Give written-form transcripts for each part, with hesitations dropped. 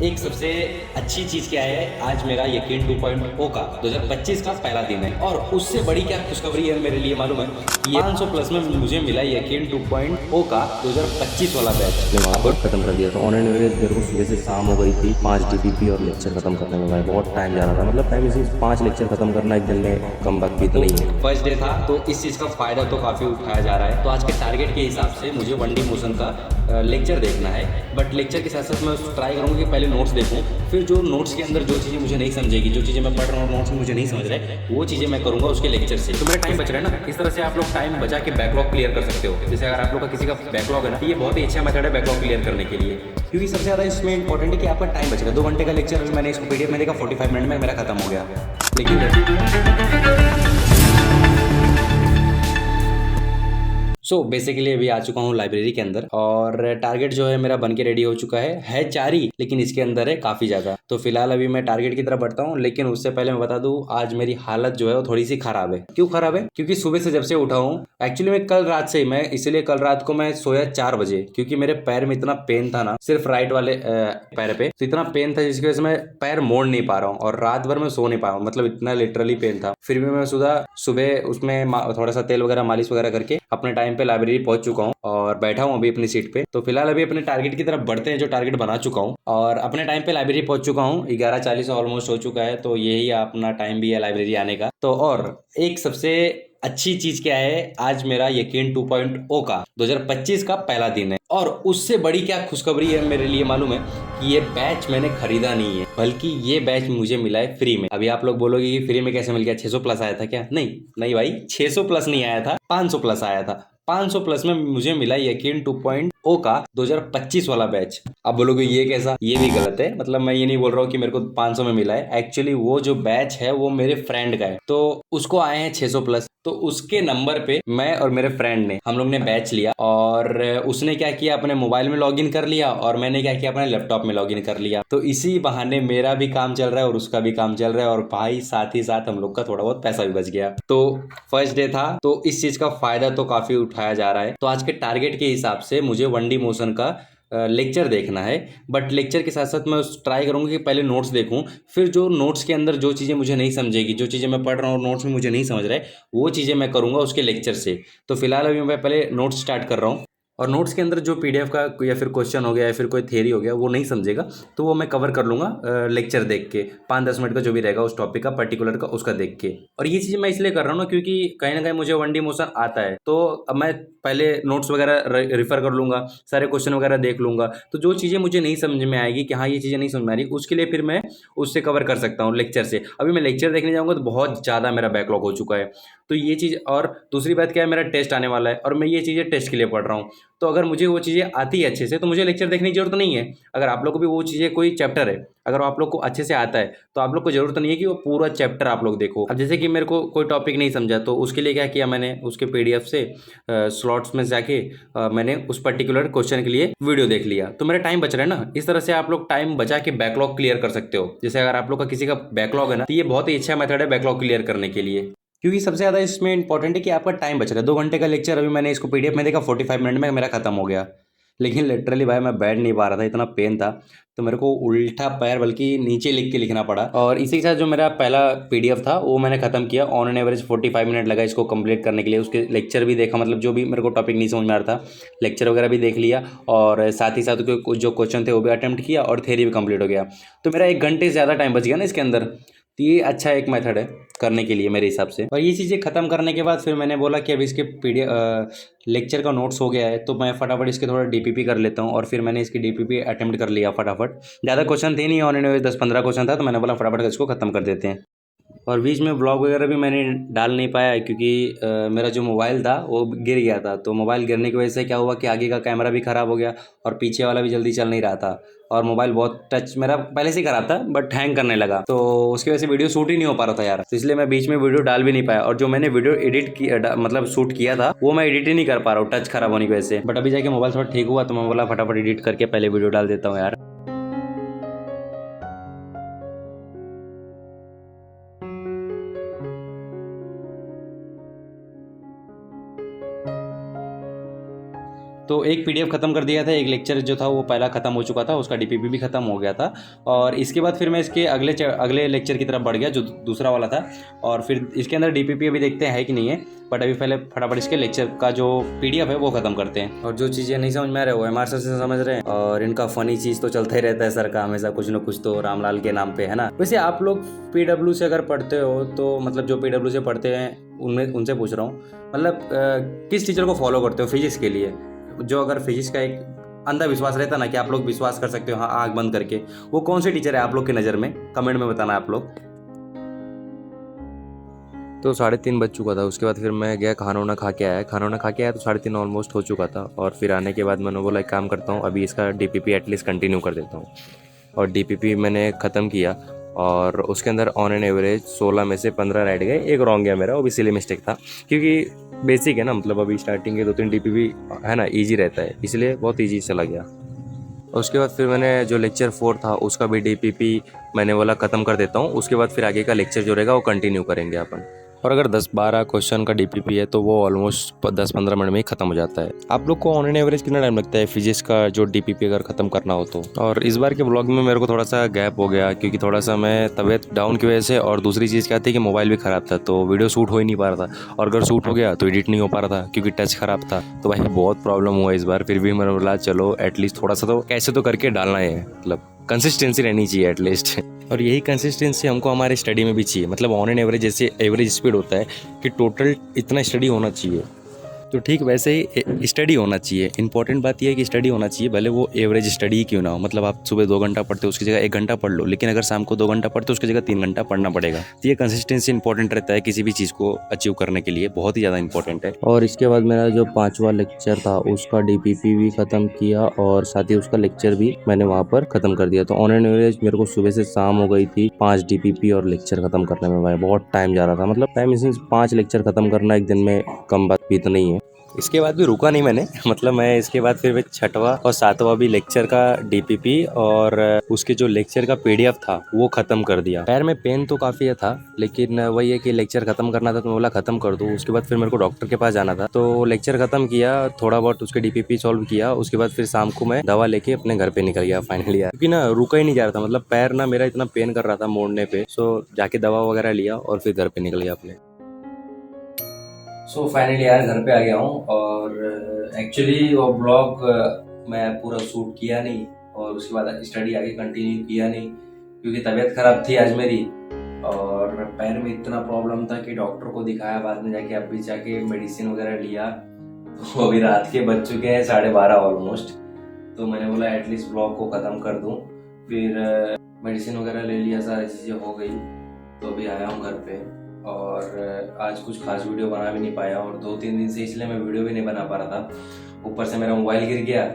एक सबसे अच्छी चीज़ क्या है, आज मेरा यकीन 2.0 का 2025 का पहला दिन है और उससे बड़ी क्या खुशखबरी है मेरे लिए मालूम है। ये 500 प्लस में मुझे मिला यकीन 2.0 का 2025 वाला बैच। वहाँ पर खत्म कर दिया था। ऑन एंड एवरेज मेरे को सुबह से शाम हो गई थी 5 DPP और लेक्चर खत्म करने में भाई बहुत टाइम जा रहा था। मतलब टाइम इसी 5 लेक्चर खत्म करना एक दिन में कम वक्त भी तो इतना ही है। फर्स्ट डे था तो इस चीज़ का फ़ायदा तो काफ़ी उठाया जा रहा है। तो आज के टारगेट के हिसाब से मुझे 1D मोशन का लेक्चर देखना है, बट लेक्चर के साथ साथ मैं ट्राई करूँगा कि पहले नोट्स देखूँ, फिर जो नोट्स के अंदर जो चीज़ें मुझे नहीं समझेगी, जो चीज़ें मैं पढ़ रहा हूँ नोट्स में मुझे नहीं समझ रहे, वो चीज़ें मैं करूँगा उसके लेक्चर से। तो मेरा टाइम बच रहा है ना, इस तरह से आप लोग टाइम बचा के बैकलॉग क्लियर कर सकते हो। जैसे अगर आप लोग का किसी का बैकलॉग है ना, तो ये बहुत ही अच्छा मेथड है बैकलॉग क्लियर करने के लिए, क्योंकि सबसे ज़्यादा इसमें इंपॉर्टेंट है कि आपका टाइम बच रहा है। 2 घंटे का लेक्चर अभी मैंने इसको PDF में देखा 45 मिनट में मेरा खत्म हो गया, लेकिन बेसिकली अभी आ चुका हूँ लाइब्रेरी के अंदर और टारगेट जो है मेरा बन के रेडी हो चुका है 4 ही, लेकिन इसके अंदर है काफ़ी ज़्यादा। तो फिलहाल अभी मैं टारगेट की तरफ बढ़ता हूँ, लेकिन उससे पहले मैं बता दूँ आज मेरी हालत जो है वो थोड़ी सी खराब है। क्यों खराब है? क्योंकि सुबह से जब से उठा हूँ, एक्चुअली मैं कल रात से ही मैं इसलिए कल रात को मैं सोया 4 बजे, क्योंकि मेरे पैर में इतना पेन था ना, सिर्फ राइट वाले पैर पे तो इतना पेन था जिसकी वजह से मैं पैर मोड़ नहीं पा रहा हूँ और रात भर मैं सो नहीं पा रहा हूँ। मतलब इतना लिटरली पेन था। फिर भी मैं सुबह उसमें थोड़ा सा तेल वगैरह मालिश वगैरह करके अपने टाइम पे लाइब्रेरी पहुंच चुका हूँ और बैठा हूँ अभी अपनी सीट पे। तो फिलहाल अभी अपने टारगेट की तरफ बढ़ते हैं, जो टारगेट बना चुका हूँ और अपने टाइम पे लाइब्रेरी पहुंच चुका हूँ। 11:40 ऑलमोस्ट हो चुका है, तो यही अपना टाइम भी है लाइब्रेरी आने का। तो और एक सबसे अच्छी चीज क्या है, आज मेरा यकीन 2.0 का 2025 का पहला दिन है और उससे बड़ी क्या खुशखबरी है मेरे लिए मालूम है कि ये बैच मैंने खरीदा नहीं है, बल्कि ये बैच मुझे मिला है फ्री में। अभी आप लोग बोलोगे कि फ्री में कैसे मिल गया, 600 प्लस आया था क्या? नहीं नहीं भाई, 600 प्लस नहीं आया था, 500 प्लस आया था। 500 प्लस में मुझे मिला यकीन 2.0 का 2025 वाला बैच। अब बोलोगे ये कैसा? ये भी गलत है। मतलब मैं ये नहीं बोल रहा हूँ कि मेरे को 500 में मिला है, एक्चुअली वो जो बैच है वो मेरे फ्रेंड का है, तो उसको आए हैं 600 प्लस। तो उसके नंबर पे मैं और मेरे फ्रेंड ने हम लोग ने बैच लिया और उसने क्या किया, अपने मोबाइल में लॉगिन कर लिया और मैंने क्या किया, अपने लैपटॉप में लॉगिन कर लिया। तो इसी बहाने मेरा भी काम चल रहा है और उसका भी काम चल रहा है और भाई साथ ही साथ हम लोग का थोड़ा बहुत पैसा भी बच गया। तो फर्स्ट डे था तो इस चीज का फायदा तो काफी उठाया जा रहा है। तो आज के टारगेट के हिसाब से मुझे 1D मोशन का लेक्चर देखना है, बट लेक्चर के साथ साथ मैं ट्राई करूंगा कि पहले नोट्स देखूं, फिर जो नोट्स के अंदर जो चीज़ें मुझे नहीं समझेगी, जो चीज़ें मैं पढ़ रहा हूँ नोट्स में मुझे नहीं समझ रहा है, वो चीज़ें मैं करूंगा उसके लेक्चर से। तो फिलहाल अभी मैं पहले नोट्स स्टार्ट कर रहा हूँ और नोट्स के अंदर जो PDF का या फिर क्वेश्चन हो गया या फिर कोई थ्योरी हो गया वो नहीं समझेगा, तो वो मैं कवर कर लूंगा लेक्चर देख के, 5-10 मिनट का जो भी रहेगा उस टॉपिक का पर्टिकुलर का उसका देख के। और ये चीज़ मैं इसलिए कर रहा हूँ ना क्योंकि कहीं ना कहीं मुझे 1D मोशन आता है, तो अब मैं पहले नोट्स वगैरह रिफर कर लूंगा, सारे क्वेश्चन वगैरह देख लूंगा, तो जो चीज़ें मुझे नहीं समझ में आएगी कि हाँ ये चीज़ें नहीं समझ में आ रही, उसके लिए फिर मैं उससे कवर कर सकता हूँ लेक्चर से। अभी मैं लेक्चर देखने जाऊँगा तो बहुत ज़्यादा मेरा बैकलॉग हो चुका है। तो ये चीज़, और दूसरी बात क्या है, मेरा टेस्ट आने वाला है और मैं ये चीज़ें टेस्ट के लिए पढ़ रहा हूँ। तो अगर मुझे वो चीज़ें आती है अच्छे से तो मुझे लेक्चर देखने की जरूरत नहीं है। अगर आप लोग को भी वो चीज़ें, कोई चैप्टर है अगर आप लोग को अच्छे से आता है तो आप लोग को जरूरत नहीं है कि वो पूरा चैप्टर आप लोग देखो। अब जैसे कि मेरे को कोई टॉपिक नहीं समझा तो उसके लिए क्या किया मैंने, उसके PDF से स्लॉट्स में जाके मैंने उस पर्टिकुलर क्वेश्चन के लिए वीडियो देख लिया, तो मेरा टाइम बच रहा है ना। इस तरह से आप लोग टाइम बचा के बैकलॉग क्लियर कर सकते हो। जैसे अगर आप लोग का किसी का बैकलॉग है ना, तो ये बहुत ही अच्छा मेथड है बैकलॉग क्लियर करने के लिए, क्योंकि सबसे ज़्यादा इसमें इंपॉर्टेंट है कि आपका टाइम बच रहा है। 2 घंटे का लेक्चर अभी मैंने इसको PDF में देखा 45 मिनट में मेरा खत्म हो गया, लेकिन लिटरली भाई मैं बैठ नहीं पा रहा था, इतना पेन था। तो मेरे को उल्टा पैर बल्कि नीचे लिख के लिखना पड़ा। और इसी के साथ जो मेरा पहला PDF था वो मैंने खत्म किया। ऑन एन एवरेज 45 मिनट लगा इसको कंप्लीट करने के लिए। उसके लेक्चर भी देखा, मतलब जो भी मेरे को टॉपिक नहीं समझ में आ रहा था लेक्चर वगैरह भी देख लिया और साथ ही साथ जो क्वेश्चन थे वो भी अटेम्प्ट किया और थ्योरी भी कंप्लीट हो गया। तो मेरा 1 घंटे से ज़्यादा टाइम बच गया ना इसके अंदर। तो ये अच्छा एक मेथड है करने के लिए मेरे हिसाब से। और ये चीज़ें खत्म करने के बाद फिर मैंने बोला कि अब इसके लेक्चर का नोट्स हो गया है तो मैं फटाफट इसके थोड़ा DPP कर लेता हूँ, और फिर मैंने इसकी DPP अटेम्प्ट कर लिया फटाफट। ज़्यादा क्वेश्चन थे नहीं, ऑन एंड 10-15 क्वेश्चन था, तो मैंने बोला फटाफट इसको खत्म कर देते हैं। और बीच में ब्लॉग वगैरह भी मैंने डाल नहीं पाया क्योंकि मेरा जो मोबाइल था वो गिर गया था। तो मोबाइल गिरने की वजह से क्या हुआ कि आगे का कैमरा भी ख़राब हो गया और पीछे वाला भी जल्दी चल नहीं रहा था, और मोबाइल बहुत टच मेरा पहले से ही खराब था बट हैंग करने लगा, तो उसकी वजह से वीडियो शूट ही नहीं हो पा रहा था यार। तो इसलिए मैं बीच में वीडियो डाल भी नहीं पाया, और जो मैंने वीडियो एडिट किया मतलब शूट किया था वो मैं एडिट ही नहीं कर पा रहा हूँ टच खराब होने की वजह से। बट अभी जाके मोबाइल थोड़ा ठीक हुआ तो मैं बोला फटाफट एडिट करके पहले वीडियो डाल देता हूँ यार। तो एक पीडीएफ ख़त्म कर दिया था, एक लेक्चर जो था वो पहला ख़त्म हो चुका था, उसका डीपीपी भी ख़त्म हो गया था। और इसके बाद फिर मैं इसके अगले लेक्चर की तरफ बढ़ गया जो दूसरा वाला था, और फिर इसके अंदर डीपीपी अभी देखते हैं कि नहीं है, बट अभी पहले फटाफट इसके लेक्चर का जो पीडीएफ है वो ख़त्म करते हैं। और जो चीज़ें नहीं समझ में आ रहे वो एमआर सर से समझ रहे हैं, और इनका फ़नी चीज़ तो चलता ही रहता है सर का, हमेशा कुछ ना कुछ तो रामलाल के नाम पे, है ना। वैसे आप लोग पीडब्ल्यू से अगर पढ़ते हो तो मतलब जो पीडब्ल्यू से पढ़ते हैं उनसे पूछ रहा हूँ, मतलब किस टीचर को फॉलो करते हो फिजिक्स के लिए? जो अगर फिजिक्स का एक अंधविश्वास रहता ना कि आप लोग विश्वास कर सकते हो हाँ आँख बंद करके, वो कौन से टीचर है आप लोग की नज़र में? कमेंट में बताना आप लोग। तो 3:30 बज चुका था। उसके बाद फिर मैं गया, खाना वाना खा के आया। तो 3:30 ऑलमोस्ट हो चुका था। और फिर आने के बाद मैंने बोला एक काम करता हूँ, अभी इसका डीपीपी एटलीस्ट कंटिन्यू कर देता हूँ। और डीपीपी मैंने ख़त्म किया, और उसके अंदर ऑन एन एवरेज 16 में से 15 राइट गए, एक रॉन्ग गया मेरा, वो भी सिली मिस्टेक था, क्योंकि बेसिक है ना, मतलब अभी स्टार्टिंग के 2-3 डीपीपी है ना, ईजी रहता है, इसलिए बहुत ईजी चला गया। उसके बाद फिर मैंने जो लेक्चर 4 था उसका भी डीपीपी मैंने बोला ख़त्म कर देता हूँ। उसके बाद फिर आगे का लेक्चर जो रहेगा वो कंटिन्यू करेंगे अपन। और अगर 10-12 क्वेश्चन का डीपीपी है तो वो ऑलमोस्ट 10-15 मिनट में ही खत्म हो जाता है। आप लोग को ऑन एन एवरेज कितना टाइम लगता है फिजिक्स का जो डीपीपी अगर खत्म करना हो तो? और इस बार के ब्लॉग में मेरे को थोड़ा सा गैप हो गया, क्योंकि थोड़ा सा मैं तबीयत डाउन की वजह से, और दूसरी चीज़ क्या थी कि मोबाइल भी ख़राब था, तो वीडियो शूट हो ही नहीं पा रहा था, और अगर शूट हो गया तो एडिट नहीं हो पा रहा था क्योंकि टच ख़राब था। तो भाई बहुत प्रॉब्लम हुआ इस बार। फिर भी मैंने बोला चलो एटलीस्ट थोड़ा सा तो कैसे तो करके डालना है, मतलब कंसिस्टेंसी रहनी चाहिए एटलीस्ट। और यही कंसिस्टेंसी हमको हमारे स्टडी में भी चाहिए। मतलब ऑन एन एवरेज जैसे एवरेज स्पीड होता है कि टोटल इतना स्टडी होना चाहिए, तो ठीक वैसे ही स्टडी होना चाहिए। इंपॉर्टेंट बात यह है कि स्टडी होना चाहिए, भले वो एवरेज स्टडी ही क्यों ना हो। मतलब आप सुबह 2 घंटा पढ़ते हो उसकी जगह 1 घंटा पढ़ लो, लेकिन अगर शाम को 2 घंटा पढ़ते हो उसकी जगह 3 घंटा पढ़ना पड़ेगा। तो ये कंसिस्टेंसी इंपॉर्टेंट रहता है किसी भी चीज़ को अचीव करने के लिए, बहुत ही ज़्यादा इंपॉर्टेंट है। और इसके बाद मेरा जो 5वां लेक्चर था उसका डीपीपी भी ख़त्म किया, और साथ ही उसका लेक्चर भी मैंने वहाँ पर ख़त्म कर दिया। तो ऑन एन एवरेज मेरे को सुबह से शाम हो गई थी 5 डीपीपी और लेक्चर ख़त्म करने में। भाई बहुत टाइम जा रहा था, मतलब टाइम मीन्स 5 लेक्चर ख़त्म करना एक दिन में कम बात भी तो नहीं है। इसके बाद भी रुका नहीं मैंने, मतलब मैं इसके बाद फिर 6वां और 7वां भी लेक्चर का डीपीपी और उसके जो लेक्चर का पीडीएफ था वो ख़त्म कर दिया। पैर में पेन तो काफ़ी था, लेकिन वही है कि लेक्चर ख़त्म करना था तो मैं बोला ख़त्म कर दूँ। उसके बाद फिर मेरे को डॉक्टर के पास जाना था, तो लेक्चर ख़त्म किया, थोड़ा बहुत उसके डीपीपी सॉल्व किया। उसके बाद फिर शाम को मैं दवा लेके अपने घर पे निकल गया फाइनली यार, क्योंकि ना रुका ही नहीं जा रहा था, मतलब पैर ना मेरा इतना पेन कर रहा था मोड़ने पे। सो जाके दवा वगैरह लिया और फिर घर पे निकल गया अपने। सो फाइनली यार घर पे आ गया हूँ, और एक्चुअली वो ब्लॉग मैं पूरा शूट किया नहीं, और उसके बाद स्टडी आगे कंटिन्यू किया नहीं, क्योंकि तबीयत खराब थी आज मेरी, और पैर में इतना प्रॉब्लम था कि डॉक्टर को दिखाया, बाद में जाके अभी जाके मेडिसिन वगैरह लिया। तो अभी रात के बज चुके हैं 12:30 ऑलमोस्ट, तो मैंने बोला एटलीस्ट ब्लॉग को ख़त्म कर दूँ। फिर मेडिसिन वगैरह ले लिया, सारी चीज़ें हो गई, तो अभी आया हूँ घर पे। और आज कुछ खास वीडियो बना भी नहीं पाया, और 2-3 दिन से इसलिए मैं वीडियो भी नहीं बना पा रहा था। ऊपर से मेरा मोबाइल गिर गया,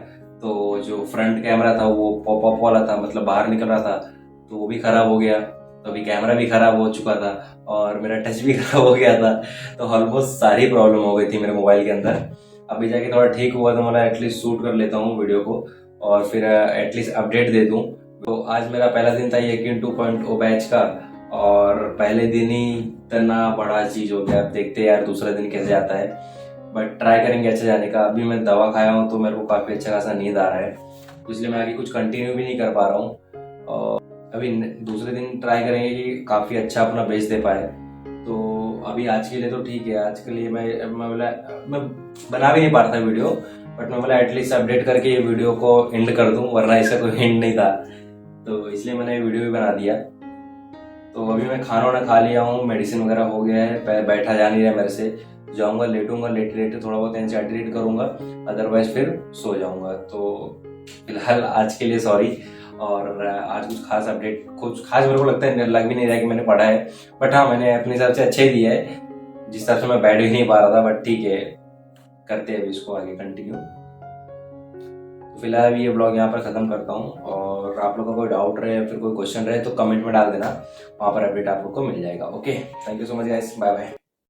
तो जो फ्रंट कैमरा था वो पॉप अप वाला था, मतलब बाहर निकल रहा था, तो वो भी ख़राब हो गया। तो अभी कैमरा भी ख़राब हो चुका था, और मेरा टच भी ख़राब हो गया था, तो ऑलमोस्ट सारी प्रॉब्लम हो गई थी मेरे मोबाइल के अंदर। अभी जाके थोड़ा ठीक हुआ, तो मैं एटलीस्ट शूट कर लेता हूँ वीडियो को, और फिर एटलीस्ट अपडेट दे दूँ। तो आज मेरा पहला दिन था यकीन 2.0 बैच का, और पहले दिन ही इतना बड़ा चीज़ हो गया। अब देखते हैं यार दूसरा दिन कैसे आता है, बट ट्राई करेंगे अच्छे जाने का। अभी मैं दवा खाया हूँ तो मेरे को काफ़ी अच्छा खासा नींद आ रहा है, तो इसलिए मैं आगे कुछ कंटिन्यू भी नहीं कर पा रहा हूँ। और अभी दूसरे दिन ट्राई करेंगे कि काफ़ी अच्छा अपना बेच दे पाए। तो अभी आज के लिए तो ठीक है, आज के लिए मैं बना भी नहीं पा रहा था वीडियो, बट मैं बोला एटलीस्ट अपडेट करके ये वीडियो को एंड कर दूँ, वरना इसका कोई एंड नहीं था, तो इसलिए मैंने वीडियो भी बना दिया। तो अभी मैं खाना वाना खा लिया हूँ, मेडिसिन वगैरह हो गया है, बैठा जा नहीं रहा मेरे से, जाऊँगा लेटूंगा, लेटे थोड़ा बहुत एनसीईआरटी रीड करूँगा, अदरवाइज फिर सो जाऊँगा। तो फिलहाल आज के लिए सॉरी। और आज कुछ खास मेरे को लगता है लग भी नहीं रहा कि मैंने पढ़ा है, बट हाँ मैंने अपने हिसाब से अच्छा ही दिया है, जिस हिसाब से मैं बैठ भी नहीं पा रहा था, बट ठीक है करते हैं अभी इसको आगे कंटिन्यू। फिलहाल अभी ये ब्लॉग यहाँ पर ख़त्म करता हूँ, और आप लोगों का कोई डाउट रहे या फिर कोई क्वेश्चन रहे तो कमेंट में डाल देना, वहाँ पर अपडेट आप लोग को मिल जाएगा। Okay, thank you so much guys, bye bye.